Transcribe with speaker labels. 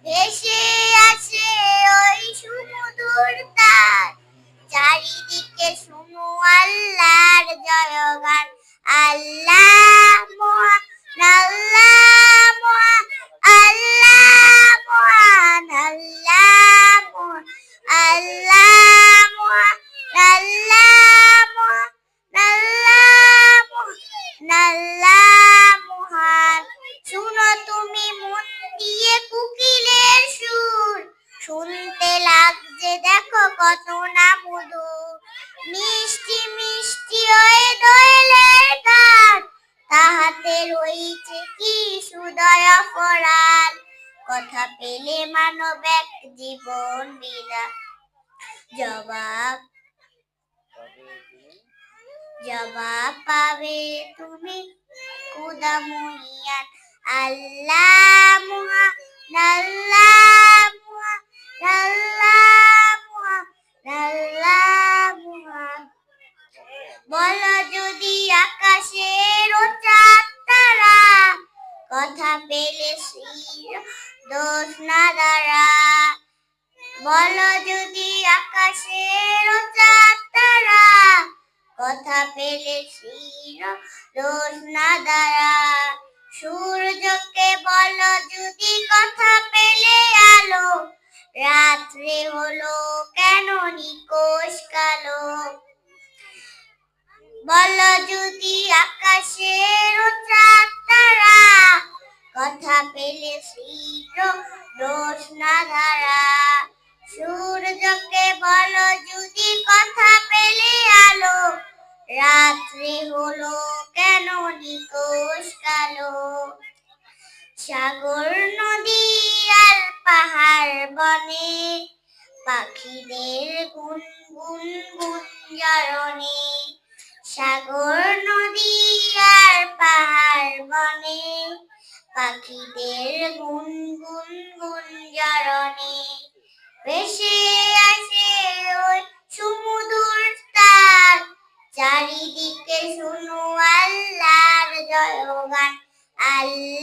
Speaker 1: ভেসে আসে ওই সুমধুর তার, চারিদিকে শুনো আল্লাহর জয়গান। আল্লাহ মহান, আল্লাহ মহান, আল্লাহ মহান, আল্লাহ মহান, আল্লাহ মহান, আল্লাহ মহান, আল্লাহ মহান, আল্লাহ মহান। শুনো তুমি মন দিয়ে কোকিলের সুর, শুনতে লাগছে দেখো কত না মধুর। মিষ্টি মিষ্টি ওই দোয়েলের গান, তাহাতে রইছে কি সুদয় অপরাণ। কথা পেলে মানব এক জীবন বিরাট, জবাব পাবে তুমি খুদা মুহিয়ান। আল্লাহ মহান, আল্লাহ মহান, আল্লাহ মহান, আল্লাহ মহান। বলো যদি আকাশের চাঁদ তারা, কথা পেলে শ্রীর দোষ না দ্বারা। বলো যদি আকাশের চাঁদ তারা, কথা পেলে শ্রীর দোষ না দ্বারা। সূর্যকে বলো যদি কথা পেলে আলো, রাত্রে হলো কেন নিকোষ কালো। বলো যদি আকাশের চাঁদ তারা, কথা পেলে শ্রীর দোষ না ধারা। সূর্যকে বলো যদি কথা পেলে আলো, রাত্রি হলো কেন নিকোষ কালো। সাগর নদী আর পাহাড় বনে, পাখিদের গুনগুন গুঞ্জরণে। সাগর নদী আর পাহাড় বনে, পাখিদের গুনগুন গুঞ্জরণে। ভেসে আসে ওই সুমধুর তার, চারিদিকে শুনো আল্লাহর জয়গান। আল্লাহ